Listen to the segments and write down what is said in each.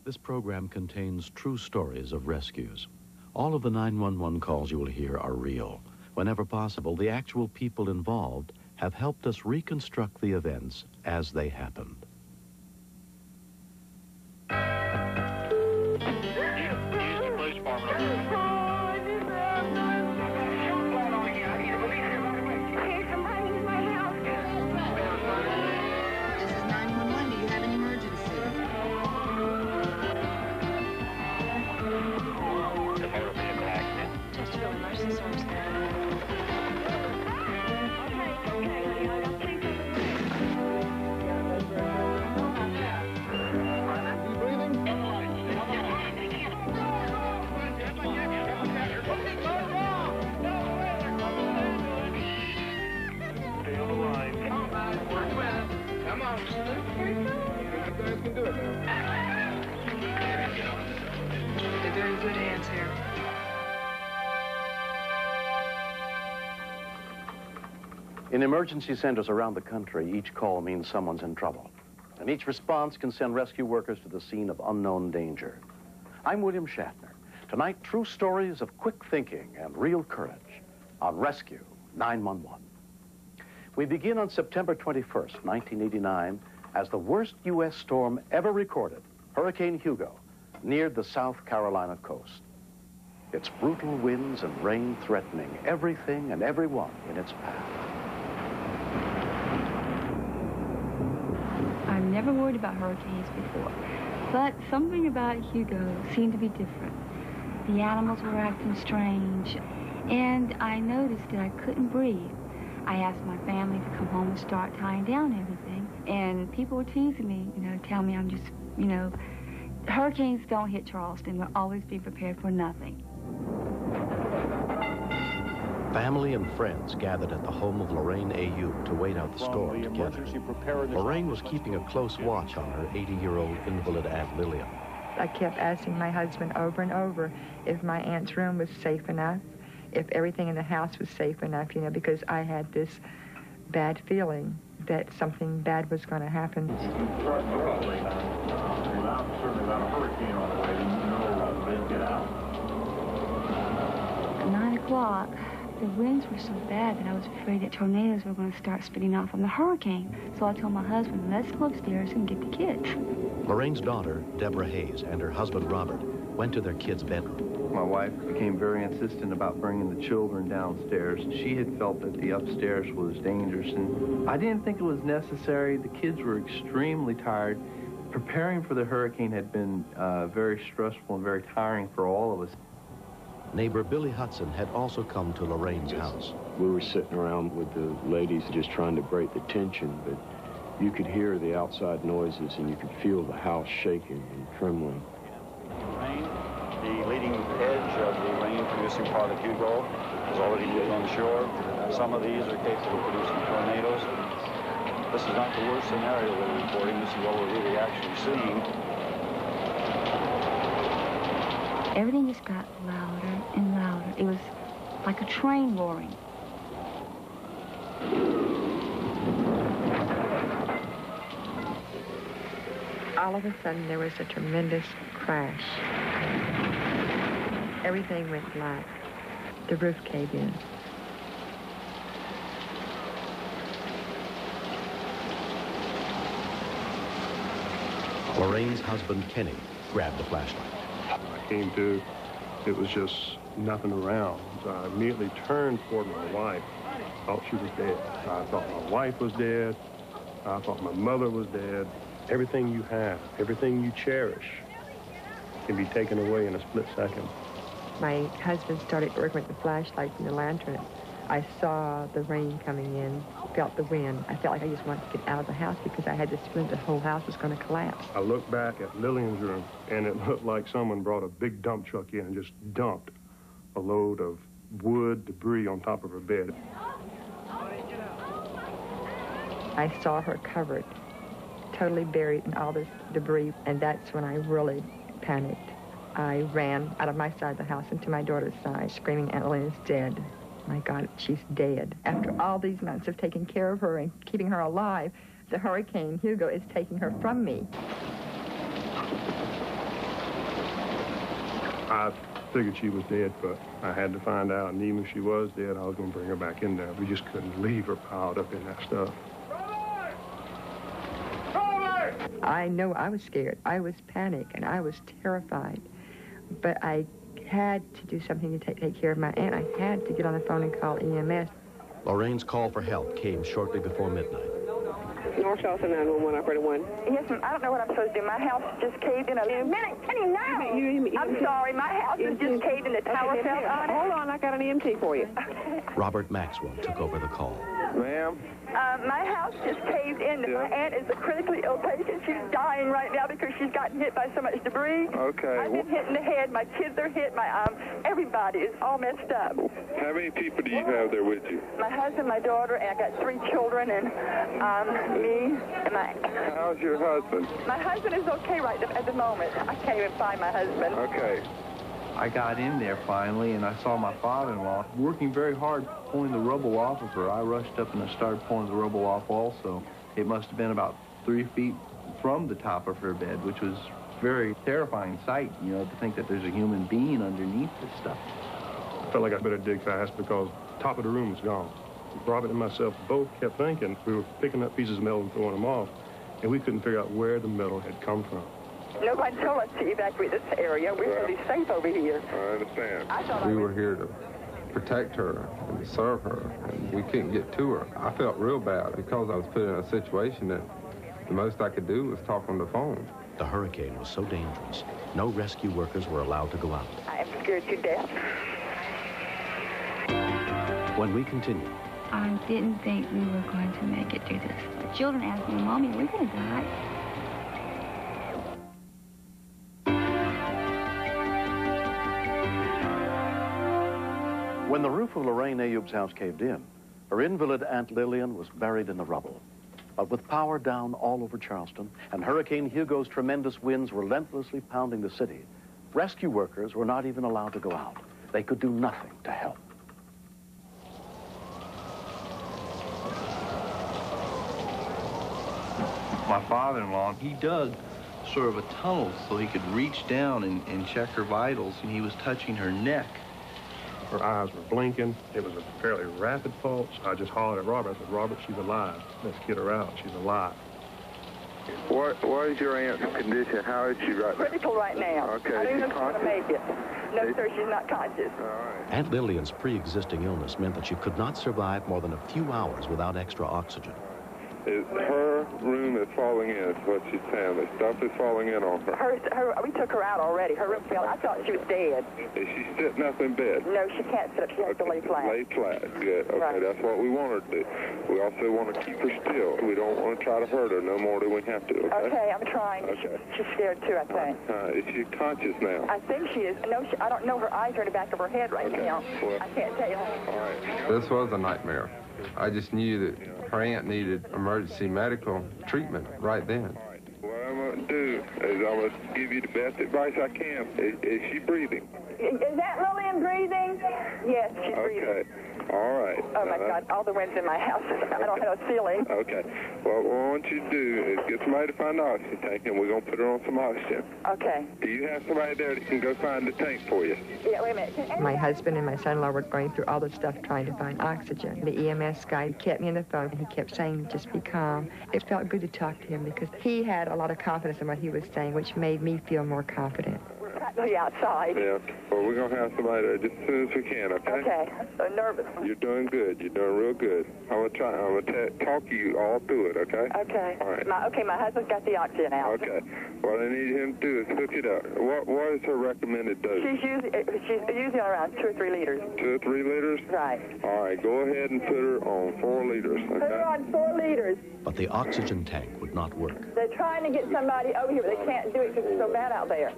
This program contains true stories of rescues. All of the 911 calls you will hear are real. Whenever possible, the actual people involved have helped us reconstruct the events as they happened. They're doing good hands here. In emergency centers around the country, each call means someone's in trouble. And each response can send rescue workers to the scene of unknown danger. I'm William Shatner. Tonight, true stories of quick thinking and real courage on Rescue 911. We begin on September 21st, 1989, as the worst U.S. storm ever recorded, Hurricane Hugo, neared the South Carolina coast. Its brutal winds and rain threatening everything and everyone in its path. I've never worried about hurricanes before, but something about Hugo seemed to be different. The animals were acting strange, and I noticed that I couldn't breathe. I asked my family to come home and start tying down everything, and people were teasing me, telling me I'm just, hurricanes don't hit Charleston. We'll always be prepared for nothing. Family and friends gathered at the home of Lorraine A.U. to wait out the storm together. Lorraine was keeping a close watch on her 80-year-old invalid Aunt Lillian. I kept asking my husband over and over if my aunt's room was safe enough, if everything in the house was safe enough, because I had this bad feeling that something bad was going to happen. Certainly about a hurricane on the way, they'll get out. At 9 o'clock, the winds were so bad that I was afraid that tornadoes were going to start spitting off from the hurricane. So I told my husband, let's go upstairs and get the kids. Lorraine's daughter, Deborah Hayes, and her husband, Robert, went to their kids' bedroom. My wife became very insistent about bringing the children downstairs. She had felt that the upstairs was dangerous, and I didn't think it was necessary. The kids were extremely tired. Preparing for the hurricane had been very stressful and very tiring for all of us. Neighbor Billy Hudson had also come to Lorraine's house. We were sitting around with the ladies just trying to break the tension, but you could hear the outside noises and you could feel the house shaking and trembling. The leading edge of the rain-producing part of Hugo has already moved on shore. Some of these are capable of producing tornadoes. This is not the worst scenario we're reporting. This is what we're really actually seeing. Everything just got louder and louder. It was like a train roaring. All of a sudden, there was a tremendous crash. Everything went black. The roof caved in. Lorraine's husband, Kenny, grabbed the flashlight. I came to, it was just nothing around. So I immediately turned toward my wife. I thought she was dead. I thought my wife was dead. I thought my mother was dead. Everything you have, everything you cherish can be taken away in a split second. My husband started working with the flashlight and the lantern. I saw the rain coming in, felt the wind. I felt like I just wanted to get out of the house because I had this feeling the whole house was going to collapse. I looked back at Lillian's room, and it looked like someone brought a big dump truck in and just dumped a load of wood debris on top of her bed. I saw her covered, totally buried in all this debris, and that's when I really panicked. I ran out of my side of the house into my daughter's side, screaming, Aunt Lillian's dead. My God, she's dead. After all these months of taking care of her and keeping her alive, the Hurricane Hugo is taking her from me. I figured she was dead, but I had to find out, and even if she was dead, I was going to bring her back in there. We just couldn't leave her piled up in that stuff. I know I was scared. I was panicked, and I was terrified. But I had to do something to take care of my aunt. I had to get on the phone and call EMS. Lorraine's call for help came shortly before midnight. North Charleston 911, operator 1. Yes, ma'am. I don't know what I'm supposed to do. My house just caved in a minute. Kenny, no! I'm sorry. My house has just caved in. The tower fell on it. Hold on, I got an EMT for you. Robert Maxwell took over the call. Ma'am? My house just caved in. Yeah. My aunt is a critically ill patient. She's dying right now because she's gotten hit by so much debris. Okay. I've been hit in the head. My kids are hit. Everybody is all messed up. How many people do you have there with you? My husband, my daughter, and I got 3 children, and me and my... How's your husband? My husband is okay right at the moment. I can't even find my husband. Okay. I got in there finally, and I saw my father-in-law working very hard pulling the rubble off of her. I rushed up and I started pulling the rubble off also. It must have been about 3 feet from the top of her bed, which was a very terrifying sight, you know, to think that there's a human being underneath this stuff. I felt like I better dig fast because the top of the room was gone. Robert and myself both kept thinking we were picking up pieces of metal and throwing them off, and we couldn't figure out where the metal had come from. Nobody told us to evacuate this area. We're really safe over here. I understand. We were here to protect her and to serve her, and we couldn't get to her. I felt real bad because I was put in a situation that the most I could do was talk on the phone. The hurricane was so dangerous, no rescue workers were allowed to go out. I am scared to death. When we continue... I didn't think we were going to make it through this. The children asked me, Mommy, are we going to die? When the roof of Lorraine Ayoub's house caved in, her invalid Aunt Lillian was buried in the rubble. But with power down all over Charleston and Hurricane Hugo's tremendous winds relentlessly pounding the city, rescue workers were not even allowed to go out. They could do nothing to help. My father-in-law, he dug sort of a tunnel so he could reach down and check her vitals, and he was touching her neck. Her eyes were blinking. It was a fairly rapid pulse. I just hollered at Robert. I said, Robert, she's alive. Let's get her out. She's alive. What is your aunt's condition? How is she right now? Critical right now. Okay. I don't know if she's going to make it. No, sir, she's not conscious. All right. Aunt Lillian's pre-existing illness meant that she could not survive more than a few hours without extra oxygen. Her room is falling in, is what she's saying. The stuff is falling in on her. We took her out already. Her room fell. I thought she was dead. Is she sitting up in bed? No, she can't sit up. She has to lay flat. Lay flat. Good. Okay, Right. That's what we want her to do. We also want to keep her still. We don't want to try to hurt her no more than we have to, okay? Okay, I'm trying. Okay. She's scared too, I think. Is she conscious now? I think she is. No, I don't know. Her eyes are in the back of her head right now. Well, I can't tell you. All right. This was a nightmare. I just knew that her aunt needed emergency medical treatment right then. All right. What I'm going to do is I'm going to give you the best advice I can. Is she breathing? Is that Lillian breathing? Yes, she's breathing. Okay. All right. Oh, my God. All the winds in my house. I don't have a ceiling. Okay. Well, what I want you to do is get somebody to find the oxygen tank, and we're going to put her on some oxygen. Okay. Do you have somebody there that can go find the tank for you? Yeah, wait a minute. My husband and my son-in-law were going through all this stuff trying to find oxygen. The EMS guy kept me on the phone, and he kept saying, just be calm. It felt good to talk to him because he had a lot of confidence in what he was saying, which made me feel more confident. We're practically outside. Yeah. Well, we're going to have somebody there just as soon as we can, okay? Okay. I'm so nervous. You're doing good. You're doing real good. I'm going to talk you all through it, okay? Okay. All right. My husband's got the oxygen out. Okay. What I need him to do is hook it up. What is her recommended dose? She's using around 2 or 3 liters. 2 or 3 liters? Right. All right. Go ahead and put her on 4 liters, okay? Put her on 4 liters. But the oxygen tank would not work. They're trying to get somebody over here, but they can't do it because it's so bad out there.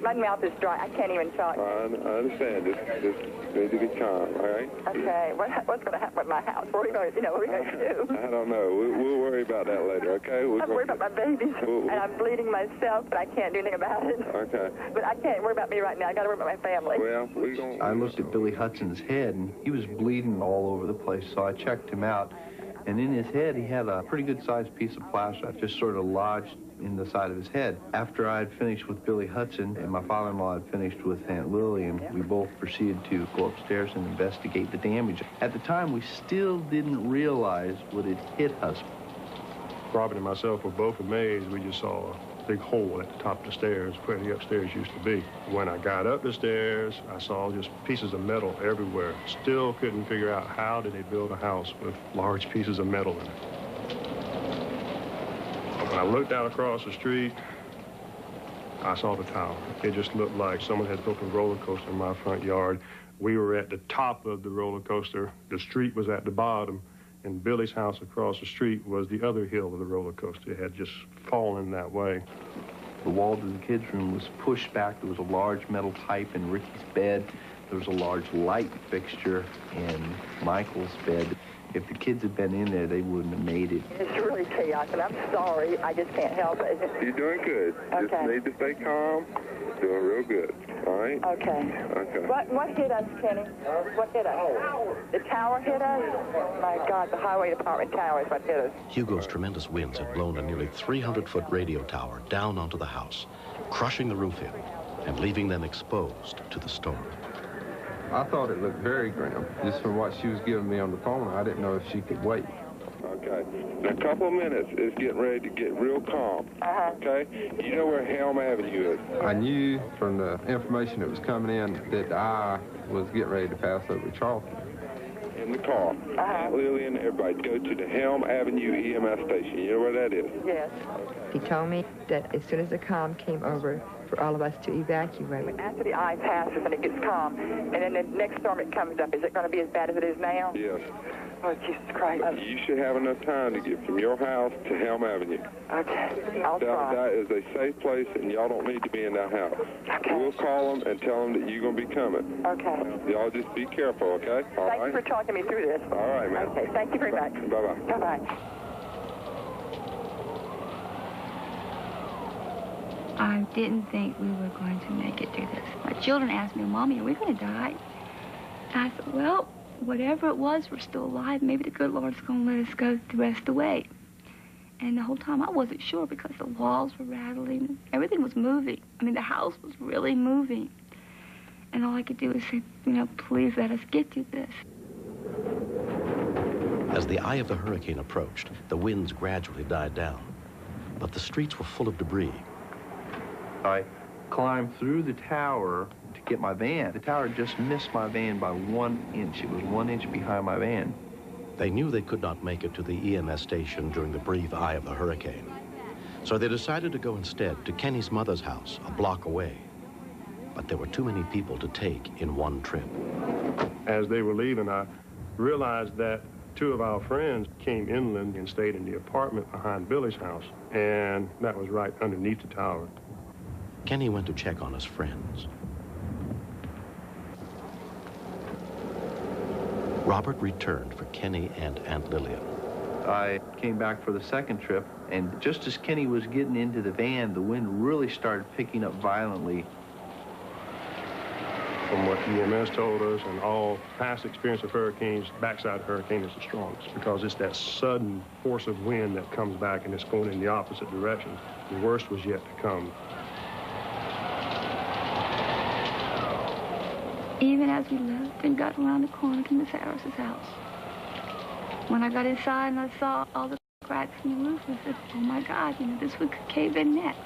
My mouth is dry. I can't even talk. I understand. Just need to be calm, all right? Okay. What's going to happen with my house? What are we going to do? I don't know. We'll worry about that later, okay? I'm worried about my babies, and I'm bleeding myself, but I can't do anything about it. Okay. But I can't worry about me right now. I got to worry about my family. Well, we're going to... I looked at Billy Hudson's head, and he was bleeding all over the place, so I checked him out. And in his head, he had a pretty good-sized piece of plaster. I just sort of lodged in the side of his head. After I had finished with Billy Hudson and my father-in-law had finished with Aunt Lillian, we both proceeded to go upstairs and investigate the damage. At the time, we still didn't realize what had hit us. Robin and myself were both amazed. We just saw a big hole at the top of the stairs where the upstairs used to be. When I got up the stairs, I saw just pieces of metal everywhere. Still couldn't figure out how did they build a house with large pieces of metal in it. When I looked out across the street, I saw the tower. It just looked like someone had built a roller coaster in my front yard. We were at the top of the roller coaster. The street was at the bottom. And Billy's house across the street was the other hill of the roller coaster. It had just fallen that way. The wall to the kids' room was pushed back. There was a large metal pipe in Ricky's bed. There was a large light fixture in Michael's bed. If the kids had been in there, they wouldn't have made it. It's really chaotic. I'm sorry. I just can't help it. You're doing good. Okay. Just need to stay calm. Doing real good. All right? Okay. Okay. What hit us, Kenny? What hit us? The tower hit us? My God, the highway department tower is what hit us. Hugo's tremendous winds had blown a nearly 300-foot radio tower down onto the house, crushing the roof in and leaving them exposed to the storm. I thought it looked very grim. Just from what she was giving me on the phone, I didn't know if she could wait. Okay. In a couple of minutes, it's getting ready to get real calm. Okay? You know where Helm Avenue is? I knew from the information that was coming in that I was getting ready to pass over Charleston. In the car. Aunt Lillian, everybody, go to the Helm Avenue EMS station. You know where that is? Yes. He told me that as soon as the calm came over, for all of us to evacuate. After the eye passes and it gets calm, and then the next storm it comes up, is it going to be as bad as it is now? Yes. Oh, Jesus Christ. You should have enough time to get from your house to Helm Avenue. Okay. I'll try. That is a safe place, and y'all don't need to be in that house. Okay. We'll call them and tell them that you're going to be coming. Okay. Y'all just be careful, okay? All right? Thank you for talking me through this. All right, man. Okay. Thank you very much. Bye-bye. Bye-bye. I didn't think we were going to make it through this. My children asked me, Mommy, are we going to die? I said, well, whatever it was, we're still alive. Maybe the good Lord's going to let us go the rest of the way. And the whole time I wasn't sure because the walls were rattling. Everything was moving. I mean, the house was really moving. And all I could do was say, please let us get through this. As the eye of the hurricane approached, the winds gradually died down. But the streets were full of debris. I climbed through the tower to get my van. The tower just missed my van by 1 inch. It was 1 inch behind my van. They knew they could not make it to the EMS station during the brief eye of the hurricane. So they decided to go instead to Kenny's mother's house, a block away. But there were too many people to take in one trip. As they were leaving, I realized that two of our friends came inland and stayed in the apartment behind Billy's house, and that was right underneath the tower. Kenny went to check on his friends. Robert returned for Kenny and Aunt Lillian. I came back for the second trip, and just as Kenny was getting into the van, the wind really started picking up violently. From what EMS told us and all past experience of hurricanes, backside hurricane is the strongest because it's that sudden force of wind that comes back and it's going in the opposite direction. The worst was yet to come. Even as we left and got around the corner to Miss Harris's house. When I got inside and I saw all the cracks in the roof, I said, oh my God, this would cave in next.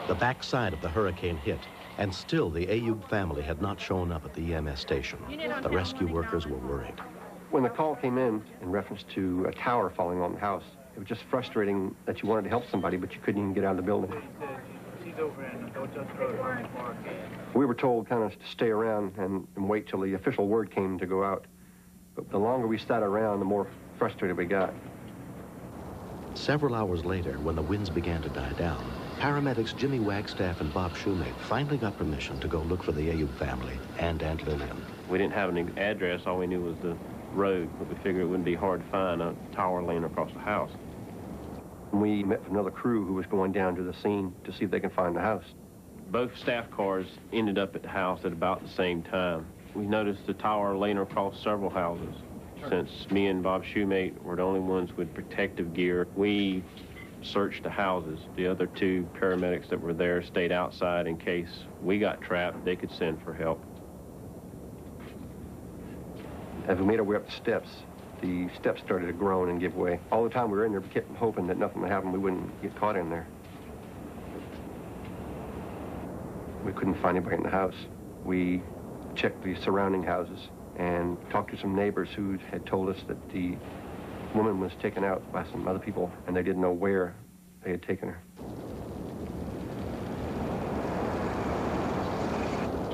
The backside of the hurricane hit, and still the Ayub family had not shown up at the EMS station. The rescue workers were worried. When the call came in reference to a tower falling on the house, it was just frustrating that you wanted to help somebody, but you couldn't even get out of the building. We were told kind of to stay around and wait till the official word came to go out. But the longer we sat around, the more frustrated we got. Several hours later, when the winds began to die down, paramedics Jimmy Wagstaff and Bob Shoemate finally got permission to go look for the Ayub family and Aunt Lillian. We didn't have an address. All we knew was the road, but we figured it wouldn't be hard to find a tower laying across the house. We met with another crew who was going down to the scene to see if they can find the house. Both staff cars ended up at the house at about the same time. We noticed the tower laying across several houses. Since me and Bob Shoemate were the only ones with protective gear, we searched the houses. The other two paramedics that were there stayed outside in case we got trapped, they could send for help. As we made our way up the steps started to groan and give way. All the time we were in there, we kept hoping that nothing would happen, we wouldn't get caught in there. We couldn't find anybody in the house. We checked the surrounding houses and talked to some neighbors who had told us that the woman was taken out by some other people, and they didn't know where they had taken her.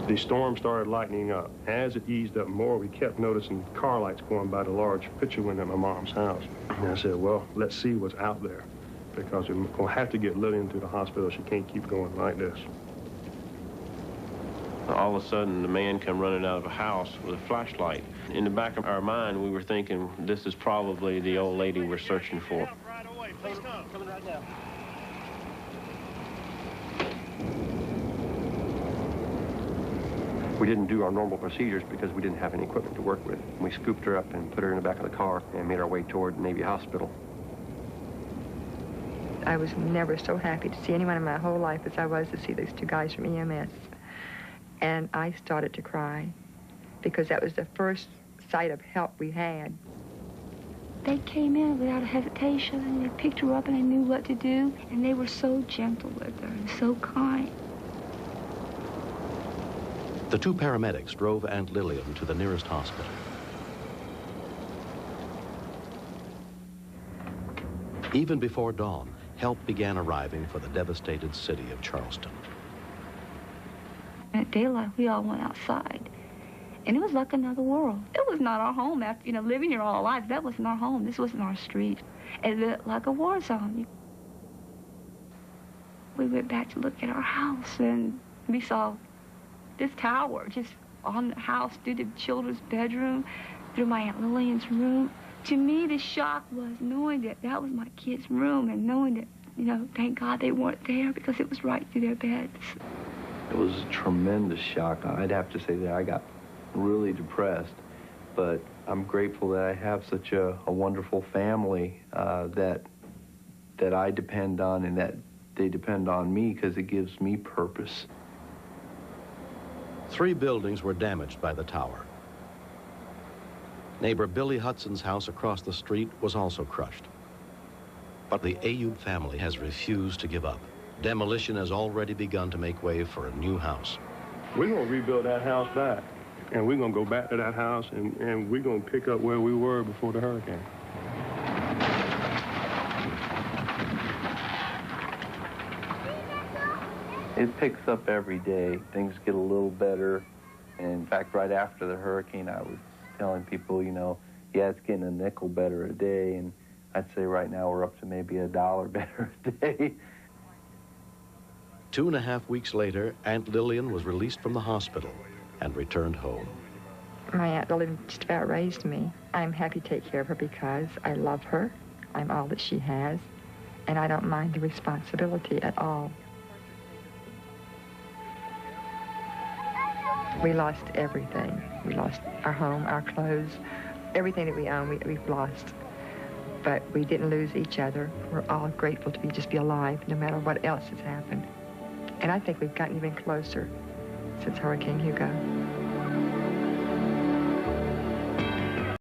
The storm started lightening up. As it eased up more, we kept noticing car lights going by the large picture window at my mom's house. And I said, well, let's see what's out there, because we're going to have to get Lillian to the hospital. She can't keep going like this. All of a sudden, the man come running out of a house with a flashlight. In the back of our mind, we were thinking, this is probably the old lady we're searching for. Right away. Please come. Coming right now. We didn't do our normal procedures because we didn't have any equipment to work with. We scooped her up and put her in the back of the car and made our way toward Navy Hospital. I was never so happy to see anyone in my whole life as I was to see those two guys from EMS. And I started to cry because that was the first sight of help we had. They came in without a hesitation, and they picked her up and they knew what to do, and they were so gentle with her and so kind. The two paramedics drove Aunt Lillian to the nearest hospital. Even before dawn, help began arriving for the devastated city of Charleston. At daylight, we all went outside, and it was like another world. It was not our home after, living here all our lives. That wasn't our home. This wasn't our street. It looked like a war zone. We went back to look at our house, and we saw this tower just on the house, through the children's bedroom, through my Aunt Lillian's room. To me, the shock was knowing that that was my kids' room, and knowing that, thank God they weren't there, because it was right through their beds. It was a tremendous shock. I'd have to say that I got really depressed, but I'm grateful that I have such a wonderful family that I depend on, and that they depend on me, because it gives me purpose. 3 buildings were damaged by the tower. Neighbor Billy Hudson's house across the street was also crushed. But the Ayub family has refused to give up. Demolition has already begun to make way for a new house. We're going to rebuild that house back, and we're going to go back to that house, and we're going to pick up where we were before the hurricane. It picks up every day. Things get a little better. And in fact, right after the hurricane, I was telling people, yeah, it's getting a nickel better a day. And I'd say right now we're up to maybe $1 better a day. 2.5 weeks later, Aunt Lillian was released from the hospital and returned home. My Aunt Lillian just about raised me. I'm happy to take care of her because I love her. I'm all that she has, and I don't mind the responsibility at all. We lost everything. We lost our home, our clothes, everything that we own, we've lost. But we didn't lose each other. We're all grateful to just be alive, no matter what else has happened. And I think we've gotten even closer since Hurricane Hugo.